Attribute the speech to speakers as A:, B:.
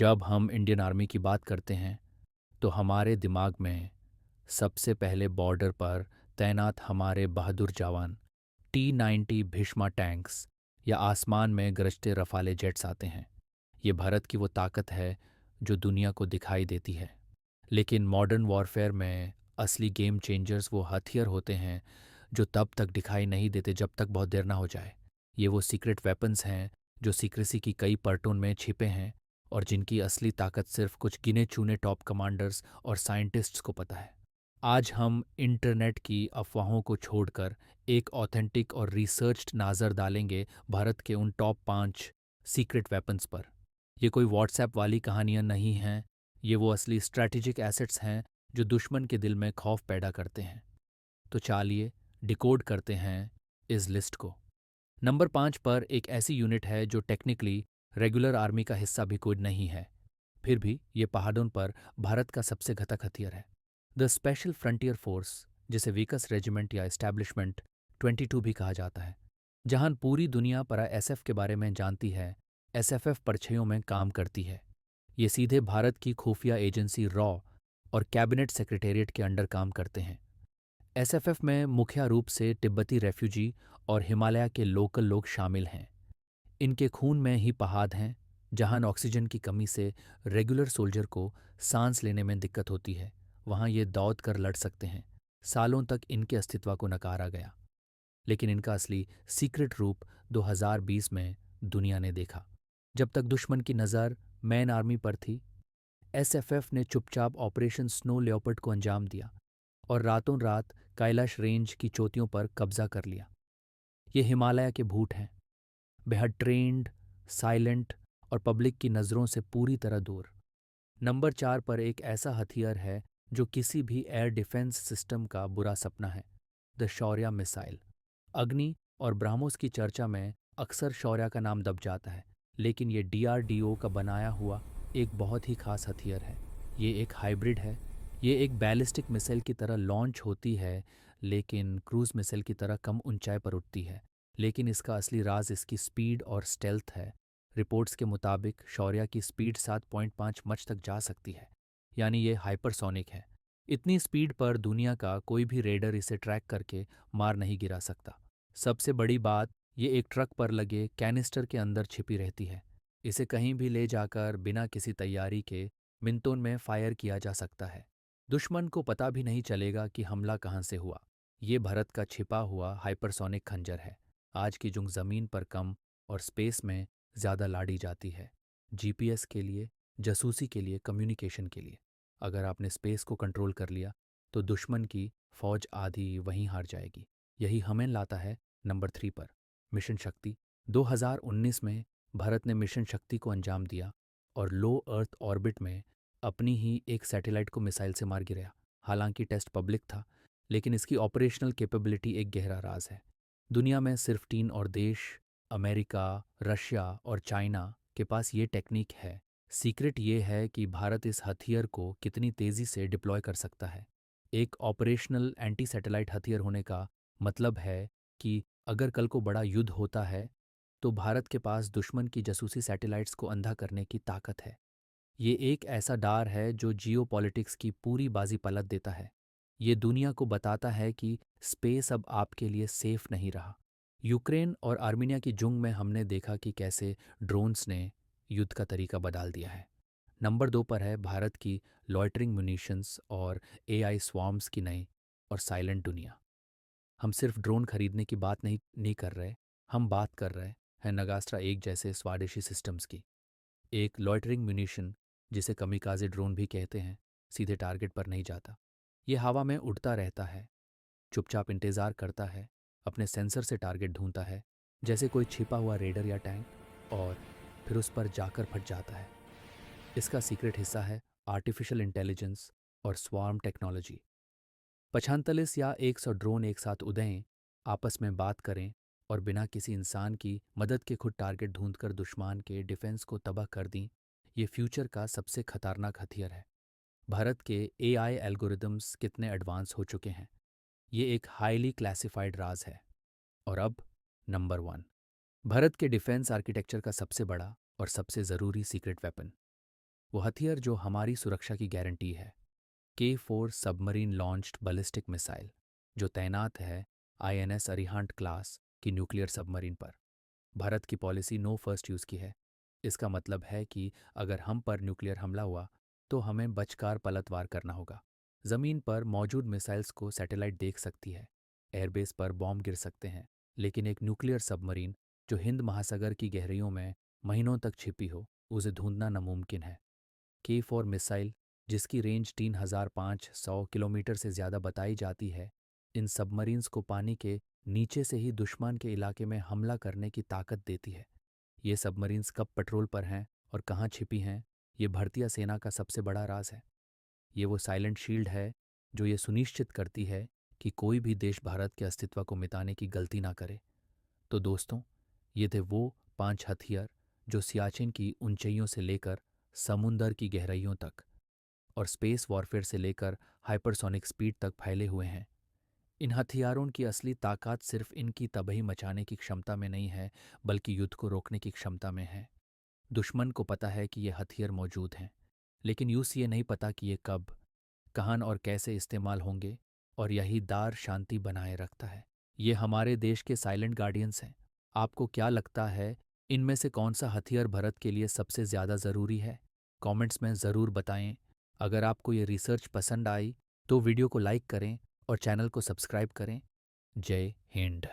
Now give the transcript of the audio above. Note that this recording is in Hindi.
A: जब हम इंडियन आर्मी की बात करते हैं तो हमारे दिमाग में सबसे पहले बॉर्डर पर तैनात हमारे बहादुर जवान T-90 भीष्मा टैंक्स या आसमान में गरजते रफाले जेट्स आते हैं। ये भारत की वो ताकत है जो दुनिया को दिखाई देती है। लेकिन मॉडर्न वॉरफेयर में असली गेम चेंजर्स वो हथियार होते हैं जो तब तक दिखाई नहीं देते जब तक बहुत देर ना हो जाए। ये वो सीक्रेट वेपन्स हैं जो सीक्रेसी की कई परतों में छिपे हैं और जिनकी असली ताकत सिर्फ कुछ गिने चुने टॉप कमांडर्स और साइंटिस्ट्स को पता है। आज हम इंटरनेट की अफवाहों को छोड़कर एक ऑथेंटिक और रिसर्च्ड नज़र डालेंगे भारत के उन टॉप 5 सीक्रेट वेपन्स पर। ये कोई व्हाट्सएप वाली कहानियाँ नहीं हैं, ये वो असली स्ट्रैटेजिक एसेट्स हैं जो दुश्मन के दिल में खौफ पैदा करते हैं। तो चलिए डिकोड करते हैं इस लिस्ट को। नंबर 5 पर एक ऐसी यूनिट है जो टेक्निकली रेगुलर आर्मी का हिस्सा भी कोई नहीं है, फिर भी ये पहाड़ों पर भारत का सबसे घातक हथियार है। द स्पेशल फ्रंटियर फोर्स, जिसे वीकस रेजिमेंट या एस्टैब्लिशमेंट 22 भी कहा जाता है। जहां पूरी दुनिया पर एसएफ के बारे में जानती है, एसएफएफ परछाइयों में काम करती है। ये सीधे भारत की खुफिया एजेंसी रॉ और कैबिनेट सेक्रेटेरिएट के अंडर काम करते हैं। एसएफएफ में मुख्य रूप से तिब्बती रेफ्यूजी और हिमालय के लोकल लोग शामिल हैं। इनके खून में ही पहाड़ हैं, जहां ऑक्सीजन की कमी से रेगुलर सोल्जर को सांस लेने में दिक्कत होती है, वहां ये दौड़ कर लड़ सकते हैं। सालों तक इनके अस्तित्व को नकारा गया, लेकिन इनका असली सीक्रेट रूप 2020 में दुनिया ने देखा। जब तक दुश्मन की नज़र मैन आर्मी पर थी, एसएफएफ ने चुपचाप ऑपरेशन स्नो लेपर्ड को अंजाम दिया और रातों रात कैलाश रेंज की चोटियों पर कब्जा कर लिया। ये हिमालय के भूत हैं, बेहद ट्रेंड, साइलेंट और पब्लिक की नज़रों से पूरी तरह दूर। नंबर 4 पर एक ऐसा हथियार है जो किसी भी एयर डिफेंस सिस्टम का बुरा सपना है, द शौर्य मिसाइल। अग्नि और ब्रह्मोस की चर्चा में अक्सर शौर्य का नाम दब जाता है, लेकिन ये डीआरडीओ का बनाया हुआ एक बहुत ही खास हथियार है। ये एक हाइब्रिड है। ये एक बैलिस्टिक मिसाइल की तरह लॉन्च होती है, लेकिन क्रूज मिसाइल की तरह कम ऊंचाई पर उड़ती है। लेकिन इसका असली राज इसकी स्पीड और स्टेल्थ है। रिपोर्ट्स के मुताबिक शौर्य की स्पीड 7.5 मच तक जा सकती है, यानी ये हाइपरसोनिक है। इतनी स्पीड पर दुनिया का कोई भी रेडर इसे ट्रैक करके मार नहीं गिरा सकता। सबसे बड़ी बात, ये एक ट्रक पर लगे कैनिस्टर के अंदर छिपी रहती है। इसे कहीं भी ले जाकर बिना किसी तैयारी के मिनटों में फायर किया जा सकता है। दुश्मन को पता भी नहीं चलेगा कि हमला कहाँ से हुआ। ये भारत का छिपा हुआ हाइपरसोनिक खंजर है। आज की जुंग ज़मीन पर कम और स्पेस में ज़्यादा लाड़ी जाती है। जीपीएस के लिए, जासूसी के लिए, कम्युनिकेशन के लिए। अगर आपने स्पेस को कंट्रोल कर लिया तो दुश्मन की फौज आधी वहीं हार जाएगी। यही हमें लाता है नंबर 3 पर, मिशन शक्ति। 2019 में भारत ने मिशन शक्ति को अंजाम दिया और लो अर्थ ऑर्बिट में अपनी ही एक सैटेलाइट को मिसाइल से मार गिराया। हालांकि टेस्ट पब्लिक था, लेकिन इसकी ऑपरेशनल कैपेबिलिटी एक गहरा राज है। दुनिया में सिर्फ 3 और देश, अमेरिका, रशिया और चाइना के पास ये टेक्निक है। सीक्रेट ये है कि भारत इस हथियार को कितनी तेज़ी से डिप्लॉय कर सकता है। एक ऑपरेशनल एंटी सैटेलाइट हथियार होने का मतलब है कि अगर कल को बड़ा युद्ध होता है तो भारत के पास दुश्मन की जासूसी सैटेलाइट्स को अंधा करने की ताकत है। ये एक ऐसा डार है जो जियोपॉलिटिक्स की पूरी बाजी पलट देता है। ये दुनिया को बताता है कि स्पेस अब आपके लिए सेफ नहीं रहा। यूक्रेन और आर्मीनिया की जंग में हमने देखा कि कैसे ड्रोन्स ने युद्ध का तरीका बदल दिया है। नंबर 2 पर है भारत की लॉइटरिंग म्यूनिशंस और एआई स्वॉर्म्स की नई और साइलेंट दुनिया। हम सिर्फ ड्रोन खरीदने की बात नहीं कर रहे, हम बात कर रहे हैं नगास्ट्रा एक जैसे स्वदेशी सिस्टम्स की। एक लॉइटरिंग म्यूनिशन, जिसे कमिकाजे ड्रोन भी कहते हैं, सीधे टारगेट पर नहीं जाता। ये हवा में उड़ता रहता है, चुपचाप इंतज़ार करता है, अपने सेंसर से टारगेट ढूंढता है, जैसे कोई छिपा हुआ रेडर या टैंक, और फिर उस पर जाकर फट जाता है। इसका सीक्रेट हिस्सा है आर्टिफिशियल इंटेलिजेंस और स्वार्म टेक्नोलॉजी। 45 या 100 ड्रोन एक साथ उड़ें, आपस में बात करें और बिना किसी इंसान की मदद के खुद टारगेट ढूंढकर दुश्मन के डिफेंस को तबाह कर दी। ये फ्यूचर का सबसे खतरनाक हथियार है। भारत के एआई एल्गोरिदम्स कितने एडवांस हो चुके हैं, ये एक हाईली क्लासिफाइड राज है। और अब नंबर 1, भारत के डिफेंस आर्किटेक्चर का सबसे बड़ा और सबसे ज़रूरी सीक्रेट वेपन, वो हथियार जो हमारी सुरक्षा की गारंटी है। K4 submarine launched ballistic missile जो तैनात है INS अरिहंत क्लास की न्यूक्लियर सबमरीन पर। भारत की पॉलिसी नो फर्स्ट यूज़ की है। इसका मतलब है कि अगर हम पर न्यूक्लियर हमला हुआ तो हमें बचकर पलटवार करना होगा। ज़मीन पर मौजूद मिसाइल्स को सैटेलाइट देख सकती है, एयरबेस पर बॉम्ब गिर सकते हैं, लेकिन एक न्यूक्लियर सबमरीन जो हिंद महासागर की गहराइयों में महीनों तक छिपी हो, उसे ढूंढना नामुमकिन है। K4 मिसाइल जिसकी रेंज 3,500 किलोमीटर से ज़्यादा बताई जाती है, इन सबमरीन्स को पानी के नीचे से ही दुश्मन के इलाके में हमला करने की ताकत देती है। ये सबमरीन्स कब पेट्रोल पर हैं और कहाँ छिपी हैं, ये भारतीय सेना का सबसे बड़ा राज है। ये वो साइलेंट शील्ड है जो ये सुनिश्चित करती है कि कोई भी देश भारत के अस्तित्व को मिटाने की गलती ना करे। तो दोस्तों, ये थे वो 5 हथियार जो सियाचिन की ऊंचाइयों से लेकर समुंदर की गहराइयों तक और स्पेस वॉरफेयर से लेकर हाइपरसोनिक स्पीड तक फैले हुए हैं। इन हथियारों की असली ताकत सिर्फ इनकी तबाही मचाने की क्षमता में नहीं है, बल्कि युद्ध को रोकने की क्षमता में है। दुश्मन को पता है कि ये हथियार मौजूद हैं, लेकिन यूं ये नहीं पता कि ये कब, कहाँ और कैसे इस्तेमाल होंगे, और यही दार शांति बनाए रखता है। ये हमारे देश के साइलेंट गार्डियंस हैं। आपको क्या लगता है, इनमें से कौन सा हथियार भारत के लिए सबसे ज़्यादा ज़रूरी है? कमेंट्स में ज़रूर बताएं। अगर आपको ये रिसर्च पसंद आई तो वीडियो को लाइक करें और चैनल को सब्सक्राइब करें। जय हिंद।